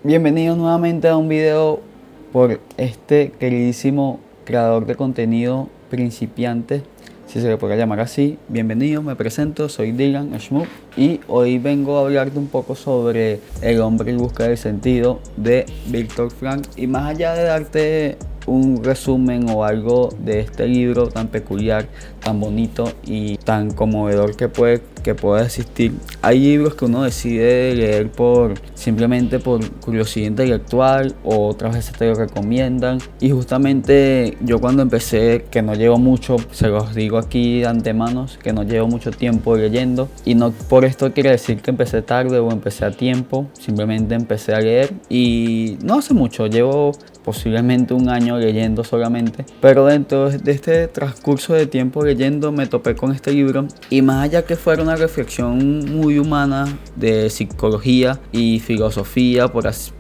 Bienvenidos nuevamente a un video por este queridísimo creador de contenido principiante, si se le puede llamar así. Bienvenido, me presento, soy Dylan Schmuck y hoy vengo a hablarte un poco sobre El hombre en busca del sentido de Viktor Frankl. Y más allá de darte un resumen o algo de este libro tan peculiar, tan bonito y tan conmovedor que puede existir, hay libros que uno decide leer simplemente por curiosidad intelectual, o otras veces te lo recomiendan. Y justamente yo cuando empecé, que no llevo mucho, se los digo aquí de antemano, que no llevo mucho tiempo leyendo, y no por esto quiere decir que empecé tarde o empecé a tiempo, simplemente empecé a leer y no hace mucho, llevo posiblemente un año leyendo solamente, pero dentro de este transcurso de tiempo leyendo me topé con este libro, y más allá que fuera una reflexión muy humana de psicología y filosofía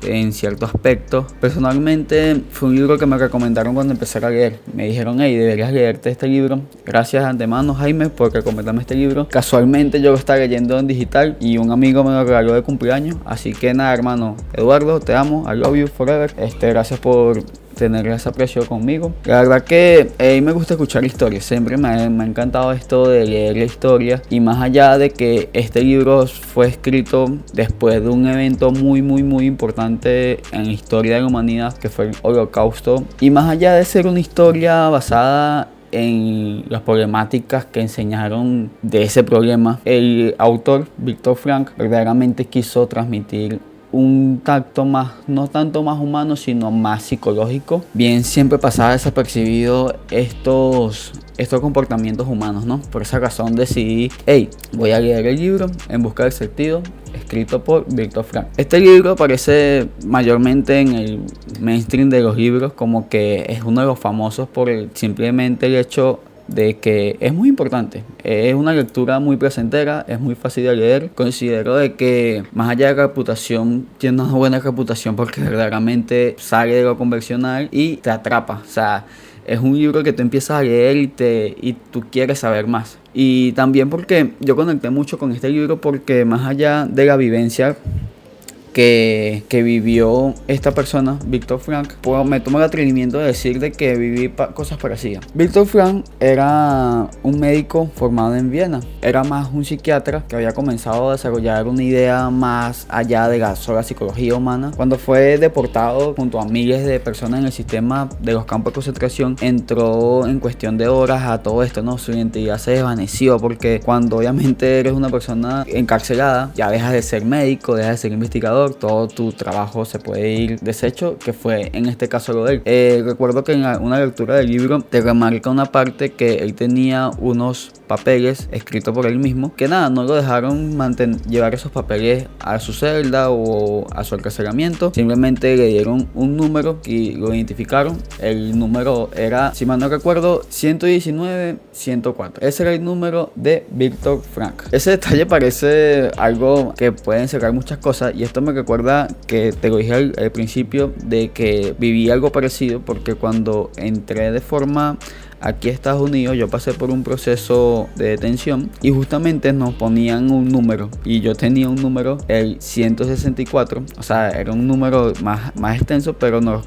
en cierto aspecto, personalmente fue un libro que me recomendaron cuando empecé a leer. Me dijeron: hey, deberías leerte este libro. Gracias de antemano, Jaime, por recomendarme este libro. Casualmente yo lo estaba leyendo en digital y un amigo me lo regaló de cumpleaños, así que nada, hermano Eduardo, te amo, I love you forever. Gracias por tener ese aprecio conmigo. La verdad que me gusta escuchar historias, siempre me ha encantado esto de leer la historia, y más allá de que este libro fue escrito después de un evento muy importante en la historia de la humanidad, que fue el Holocausto, y más allá de ser una historia basada en las problemáticas que enseñaron de ese problema, el autor Viktor Frankl verdaderamente quiso transmitir un tacto más, no tanto más humano, sino más psicológico. Bien, siempre pasaba desapercibido estos comportamientos humanos, ¿no? Por esa razón decidí, voy a leer el libro En busca del sentido, escrito por Viktor Frankl. Este libro aparece mayormente en el mainstream de los libros, como que es uno de los famosos por simplemente el hecho de que es muy importante. Es una lectura muy placentera, es muy fácil de leer. Considero de que más allá de la reputación, tiene una buena reputación porque verdaderamente sale de lo convencional y te atrapa. O sea, es un libro que tú empiezas a leer y tú quieres saber más. Y también porque yo conecté mucho con este libro, porque más allá de la vivencia que vivió esta persona, Viktor Frankl, pues me tomo el atrevimiento de decir de que viví cosas parecidas. Viktor Frankl era un médico formado en Viena, era más un psiquiatra que había comenzado a desarrollar una idea más allá de la sola psicología humana. Cuando fue deportado junto a miles de personas en el sistema de los campos de concentración, entró en cuestión de horas a todo esto, ¿no? Su identidad se desvaneció, porque cuando obviamente eres una persona encarcelada, ya dejas de ser médico, dejas de ser investigador, todo tu trabajo se puede ir deshecho, que fue en este caso lo de él. Recuerdo que en una lectura del libro te remarca una parte que él tenía unos papeles escritos por él mismo, que nada, no lo dejaron llevar esos papeles a su celda o a su encarcelamiento, simplemente le dieron un número y lo identificaron. El número era, si mal no recuerdo, 119-104. Ese era el número de Viktor Frankl. Ese detalle parece algo que puede encerrar muchas cosas, y esto me recuerda que te lo dije al principio, de que viví algo parecido, porque cuando entré de forma aquí a Estados Unidos, yo pasé por un proceso de detención y justamente nos ponían un número, y yo tenía un número, el 164, o sea, era un número más extenso, pero nos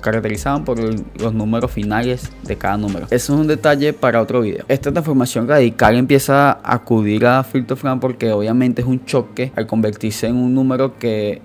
caracterizaban por los números finales de cada número. Eso es un detalle para otro video. Esta transformación radical empieza a acudir a Viktor Frankl porque obviamente es un choque al convertirse en un número que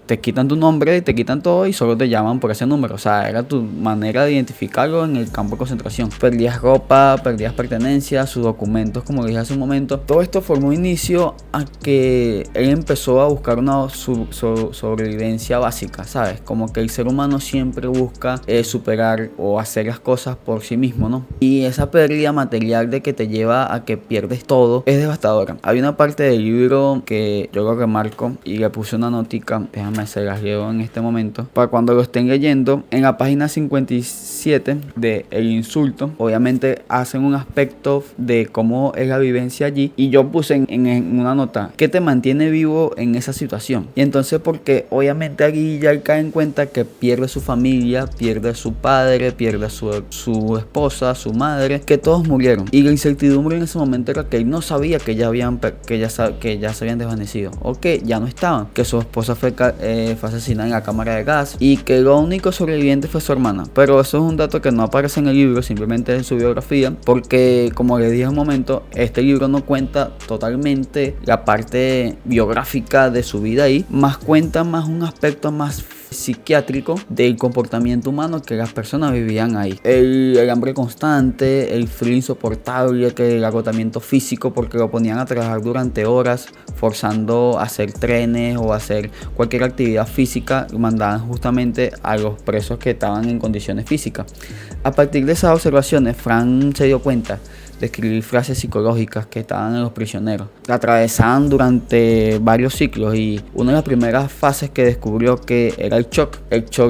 te quitan tu nombre, te quitan todo y solo te llaman por ese número. O sea, era tu manera de identificarlo en el campo de concentración. Perdías ropa, perdías pertenencias, sus documentos, como dije hace un momento. Todo esto formó inicio a que él empezó a buscar una sobrevivencia básica, ¿sabes? Como que el ser humano siempre busca superar o hacer las cosas por sí mismo, ¿no? Y esa pérdida material de que te lleva a que pierdes todo es devastadora. Hay una parte del libro que yo lo remarco y le puse una notica, déjame se las leo en este momento, para cuando lo estén leyendo. En la página 57 de El Insulto, obviamente hacen un aspecto de cómo es la vivencia allí, y yo puse en una nota: ¿qué te mantiene vivo en esa situación? Y entonces, porque obviamente allí ya cae en cuenta que pierde su familia, pierde a su padre, pierde a su esposa, su madre, que todos murieron, y la incertidumbre en ese momento era que él no sabía que ya se habían desvanecido, o que ya no estaban, que su esposa fue fue asesinada en la cámara de gas y que lo único sobreviviente fue su hermana. Pero eso es un dato que no aparece en el libro, simplemente en su biografía, porque como les dije en un momento, este libro no cuenta totalmente la parte biográfica de su vida ahí, más cuenta más un aspecto más psiquiátrico del comportamiento humano que las personas vivían ahí. El hambre constante, el frío insoportable, que el agotamiento físico porque lo ponían a trabajar durante horas, forzando a hacer trenes o a hacer cualquier actividad física, mandaban justamente a los presos que estaban en condiciones físicas. A partir de esas observaciones, Frank se dio cuenta de escribir frases psicológicas que estaban en los prisioneros. La atravesaban durante varios ciclos y una de las primeras fases que descubrió que era el shock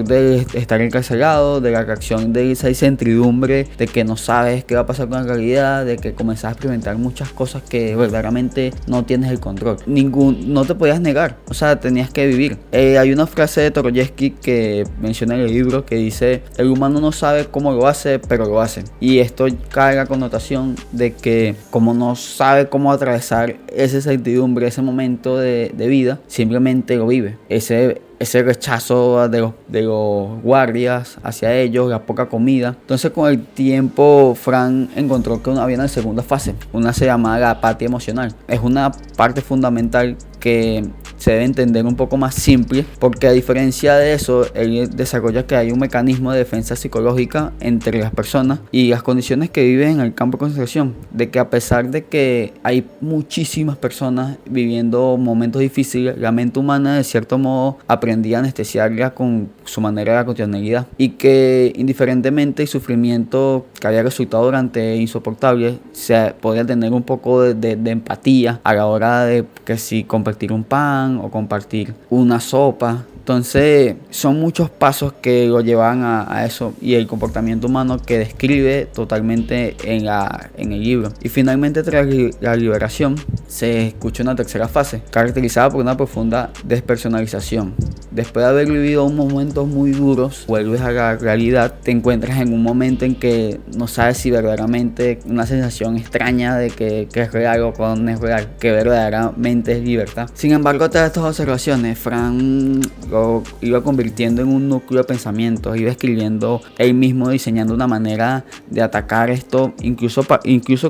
de estar encarcelado, de la reacción de esa incertidumbre, de que no sabes qué va a pasar con la realidad, de que comenzás a experimentar muchas cosas que verdaderamente no tienes el control. No te podías negar, o sea, tenías que vivir. Hay una frase de Dostoyevski que menciona en el libro que dice: el humano no sabe cómo lo hace, pero lo hace. Y esto cae la connotación de que como no sabe cómo atravesar esa incertidumbre, ese momento de vida, simplemente lo vive. Ese rechazo de los guardias hacia ellos, la poca comida. Entonces con el tiempo Frank encontró que había una segunda fase. Una se llama la apatía emocional. Es una parte fundamental que se debe entender un poco más simple, porque a diferencia de eso, él desarrolla que hay un mecanismo de defensa psicológica entre las personas y las condiciones que viven en el campo de concentración, de que a pesar de que hay muchísimas personas viviendo momentos difíciles, la mente humana de cierto modo aprendía a anestesiarla con su manera de la cotidianidad, y que indiferentemente el sufrimiento que había resultado durante insoportable, se podía tener un poco de empatía a la hora de que si compartir un pan o compartir una sopa. Entonces son muchos pasos que lo llevan a eso, y el comportamiento humano que describe totalmente en el libro. Y finalmente, tras la liberación, se escucha una tercera fase caracterizada por una profunda despersonalización. Después de haber vivido momentos muy duros, vuelves a la realidad, te encuentras en un momento en que no sabes si verdaderamente, una sensación extraña de que es real o que no es real, que verdaderamente es libertad. Sin embargo, tras estas observaciones, Frank lo iba convirtiendo en un núcleo de pensamientos, iba escribiendo él mismo, diseñando una manera de atacar esto, incluso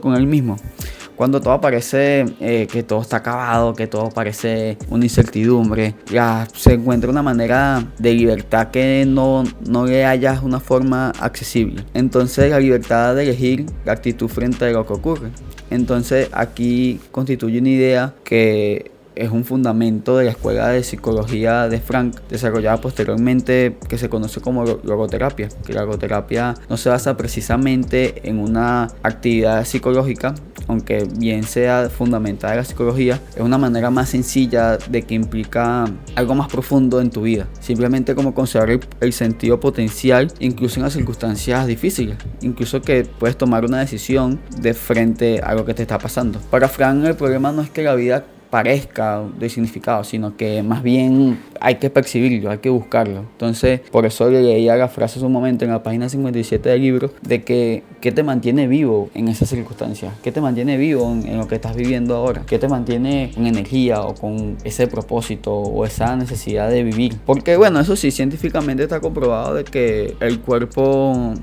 con él mismo. Cuando todo parece que todo está acabado, que todo parece una incertidumbre, ya se encuentra una manera de libertad que no le hayas una forma accesible. Entonces, la libertad de elegir la actitud frente a lo que ocurre. Entonces, aquí constituye una idea que es un fundamento de la escuela de psicología de Frank, desarrollada posteriormente, que se conoce como logoterapia. Que la logoterapia no se basa precisamente en una actividad psicológica, aunque bien sea fundamentada en la psicología, es una manera más sencilla de que implica algo más profundo en tu vida. Simplemente como considerar el sentido potencial, incluso en las circunstancias difíciles, incluso que puedes tomar una decisión de frente a lo que te está pasando. Para Frank, el problema no es que la vida parezca de significado, sino que más bien hay que percibirlo, hay que buscarlo. Entonces, por eso le leía la frase hace un momento en la página 57 del libro, de que ¿qué te mantiene vivo en esas circunstancias? ¿Qué te mantiene vivo en lo que estás viviendo ahora? ¿Qué te mantiene con energía o con ese propósito o esa necesidad de vivir? Porque bueno, eso sí, científicamente está comprobado de que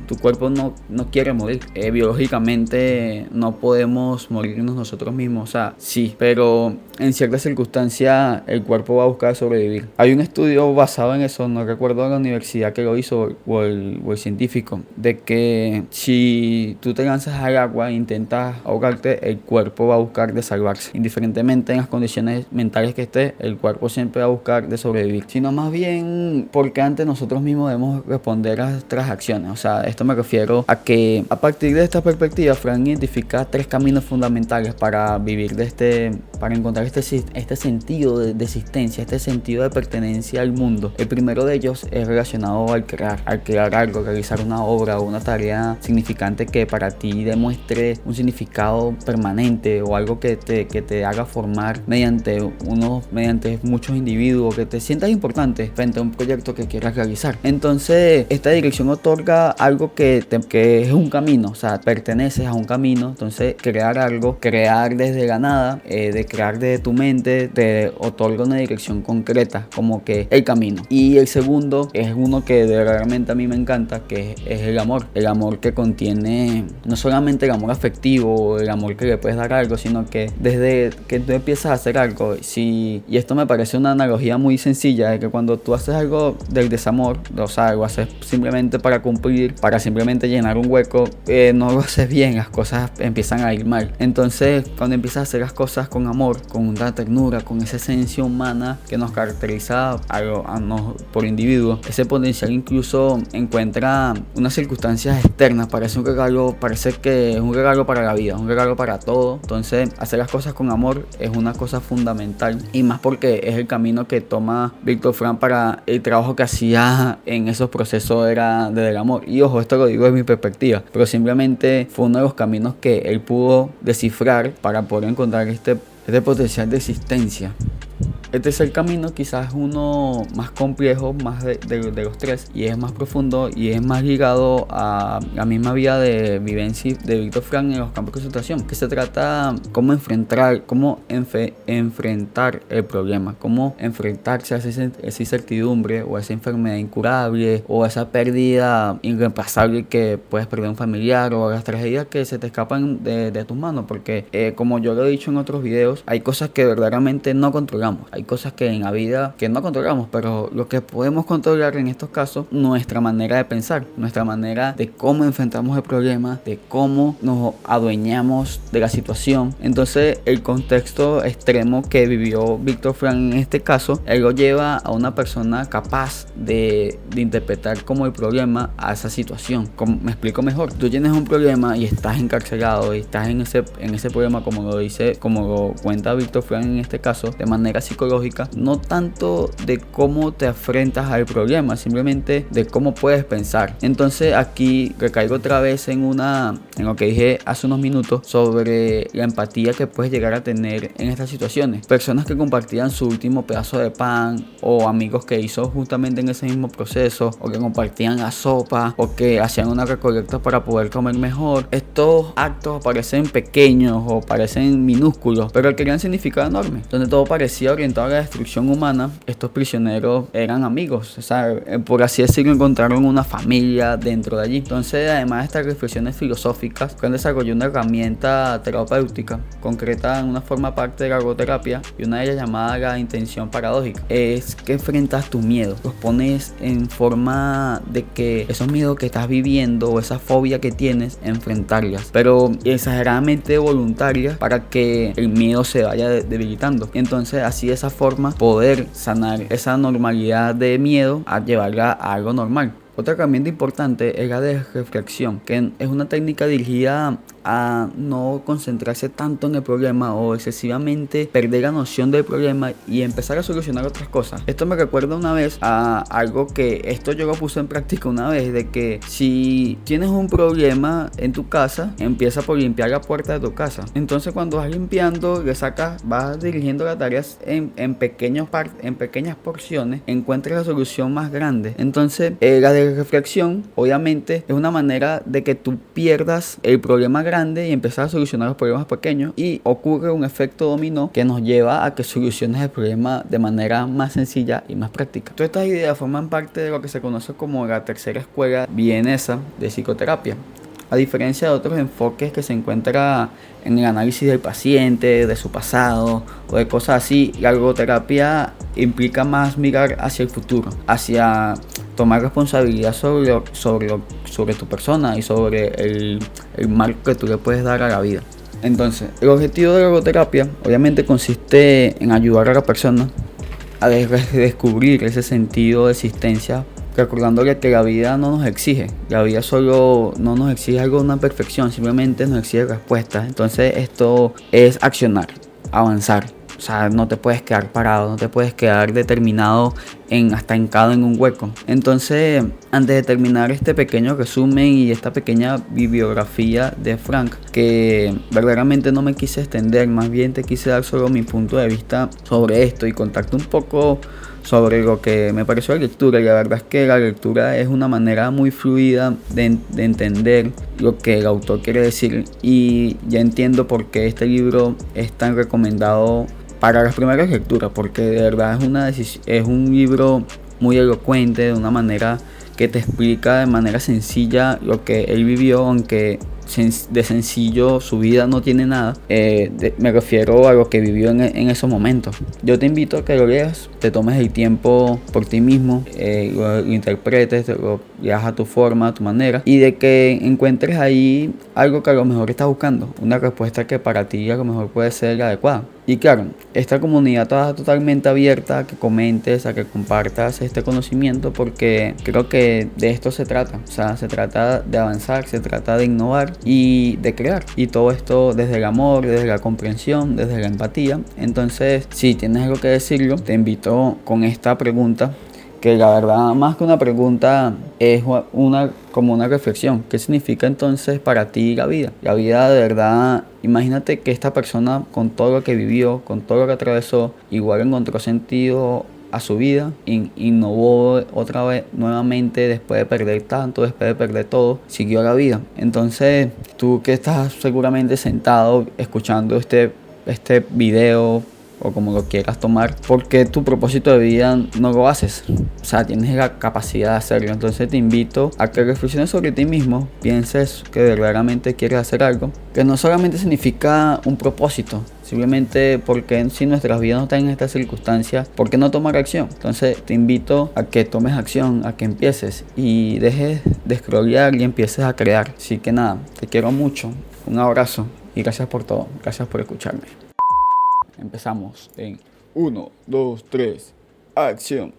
tu cuerpo no quiere morir. Biológicamente no podemos morirnos nosotros mismos, o sea, sí, pero en ciertas circunstancias el cuerpo va a buscar sobrevivir. Hay un estudio basado en eso, no recuerdo la universidad que lo hizo o el científico, de que si tú te lanzas al agua e intentas ahogarte, el cuerpo va a buscar de salvarse. Indiferentemente en las condiciones mentales que estés, el cuerpo siempre va a buscar de sobrevivir. Sino más bien porque antes nosotros mismos debemos responder a nuestras acciones. O sea, esto me refiero a que a partir de esta perspectiva, Frank identifica 3 caminos fundamentales para vivir para encontrar este sentido de existencia, este sentido de pertenencia al mundo. El primero de ellos es relacionado al crear algo, realizar una obra o una tarea significante que para ti demuestre un significado permanente, o algo que te haga formar mediante muchos individuos, que te sientas importante frente a un proyecto que quieras realizar. Entonces, esta dirección otorga algo que es un camino, o sea, perteneces a un camino. Entonces, crear algo, crear desde la nada, de crear de que tu mente te otorga una dirección concreta, como que el camino. Y el segundo es uno que verdaderamente a mí me encanta, que es el amor que contiene no solamente el amor afectivo, el amor que le puedes dar a algo, sino que desde que tú empiezas a hacer algo, y esto me parece una analogía muy sencilla, de que cuando tú haces algo del desamor, o sea, lo haces simplemente para cumplir, para simplemente llenar un hueco, no lo haces bien, las cosas empiezan a ir mal. Entonces, cuando empiezas a hacer las cosas con amor, con una ternura, con esa esencia humana que nos caracteriza por individuo, ese potencial incluso encuentra unas circunstancias externas. Parece que es un regalo para la vida, un regalo para todo. Entonces, hacer las cosas con amor es una cosa fundamental, y más porque es el camino que toma Viktor Frankl para el trabajo que hacía en esos procesos era desde el amor. Y ojo, esto lo digo desde mi perspectiva, pero simplemente fue uno de los caminos que él pudo descifrar para poder encontrar este potencial de existencia. El tercer camino quizás es uno más complejo, más de los tres, y es más profundo y es más ligado a la misma vía de vivencia de Viktor Frankl en los campos de concentración, que se trata cómo enfrentar el problema, cómo enfrentarse a esa incertidumbre o a esa enfermedad incurable o a esa pérdida irreemplazable, que puedes perder un familiar, o a las tragedias que se te escapan de tus manos, porque como yo lo he dicho en otros videos, hay cosas que verdaderamente no controlamos. Hay cosas que en la vida que no controlamos, pero lo que podemos controlar en estos casos, nuestra manera de pensar, nuestra manera de cómo enfrentamos el problema, de cómo nos adueñamos de la situación. Entonces, el contexto extremo que vivió Viktor Frankl en este caso, él lo lleva a una persona capaz de interpretar como el problema a esa situación. Me explico mejor. Tú tienes un problema y estás encarcelado y estás en ese problema, como lo cuenta Viktor Frankl en este caso, de manera psicológica, no tanto de cómo te enfrentas al problema, simplemente de cómo puedes pensar. Entonces aquí recaigo otra vez en lo que dije hace unos minutos sobre la empatía que puedes llegar a tener en estas situaciones. Personas que compartían su último pedazo de pan, o amigos que hizo justamente en ese mismo proceso, o que compartían la sopa, o que hacían una recolecta para poder comer mejor. Estos actos parecen pequeños o parecen minúsculos, pero tenían significado enorme. Donde todo parecía orientado a la destrucción humana, estos prisioneros eran amigos, o sea, por así decirlo, encontraron una familia dentro de allí. Entonces, además de estas reflexiones filosóficas, Frankl desarrolló una herramienta terapéutica concreta en una forma parte de la logoterapia, y una de ellas llamada la intención paradójica. Es que enfrentas tus miedos, los pones en forma de que esos miedos que estás viviendo o esa fobia que tienes, enfrentarlas, pero exageradamente voluntarias, para que el miedo se vaya debilitando. Entonces, así de esa forma poder sanar esa normalidad de miedo a llevarla a algo normal. Otra herramienta importante es la de reflexión, que es una técnica dirigida a no concentrarse tanto en el problema o excesivamente perder la noción del problema y empezar a solucionar otras cosas. Esto me recuerda una vez a algo que esto yo lo puse en práctica una vez, de que si tienes un problema en tu casa, empieza por limpiar la puerta de tu casa. Entonces, cuando vas limpiando, vas dirigiendo las tareas en pequeñas porciones, encuentras la solución más grande. Entonces, la de reflexión obviamente es una manera de que tú pierdas el problema grande y empezar a solucionar los problemas pequeños, y ocurre un efecto dominó que nos lleva a que soluciones el problema de manera más sencilla y más práctica. Todas estas ideas forman parte de lo que se conoce como la tercera escuela vienesa de psicoterapia. A diferencia de otros enfoques que se encuentra en el análisis del paciente, de su pasado o de cosas así, la logoterapia implica más mirar hacia el futuro, hacia tomar responsabilidad sobre tu persona y sobre el marco que tú le puedes dar a la vida. Entonces, el objetivo de la logoterapia obviamente consiste en ayudar a la persona a descubrir ese sentido de existencia, recordándole que la vida no nos exige, la vida solo no nos exige algo de una perfección, simplemente nos exige respuestas. Entonces esto es accionar, avanzar. O sea, no te puedes quedar parado, no te puedes quedar determinado hasta hincado en un hueco. Entonces, antes de terminar este pequeño resumen y esta pequeña bibliografía de Frankl, que verdaderamente no me quise extender, más bien te quise dar solo mi punto de vista sobre esto y contarte un poco sobre lo que me pareció la lectura. Y la verdad es que la lectura es una manera muy fluida de entender lo que el autor quiere decir, y ya entiendo por qué este libro es tan recomendado para las primeras lecturas, porque de verdad es un libro muy elocuente, de una manera que te explica de manera sencilla lo que él vivió, aunque de sencillo su vida no tiene nada. Me refiero a lo que vivió en esos momentos. Yo te invito a que lo leas, te tomes el tiempo por ti mismo, lo interpretes, lo leas a tu forma, a tu manera, y de que encuentres ahí algo que a lo mejor estás buscando, una respuesta que para ti a lo mejor puede ser la adecuada. Y claro, esta comunidad está totalmente abierta a que comentes, a que compartas este conocimiento, porque creo que de esto se trata. O sea, se trata de avanzar, se trata de innovar y de crear. Y todo esto desde el amor, desde la comprensión, desde la empatía. Entonces, si tienes algo que decirlo, te invito con esta pregunta, que la verdad, más que una pregunta, es como una reflexión. ¿Qué significa entonces para ti la vida? La vida, de verdad, imagínate que esta persona, con todo lo que vivió, con todo lo que atravesó, igual encontró sentido a su vida, innovó otra vez, nuevamente, después de perder tanto, después de perder todo, siguió la vida. Entonces, tú que estás seguramente sentado escuchando este video, o como lo quieras tomar, porque tu propósito de vida no lo haces. O sea, tienes la capacidad de hacerlo. Entonces te invito a que reflexiones sobre ti mismo, pienses que verdaderamente quieres hacer algo, que no solamente significa un propósito, simplemente porque si nuestras vidas no están en estas circunstancias, ¿por qué no tomar acción? Entonces te invito a que tomes acción, a que empieces y dejes de scrollear y empieces a crear. Así que nada, te quiero mucho, un abrazo y gracias por todo, gracias por escucharme. Empezamos en 1, 2, 3, acción.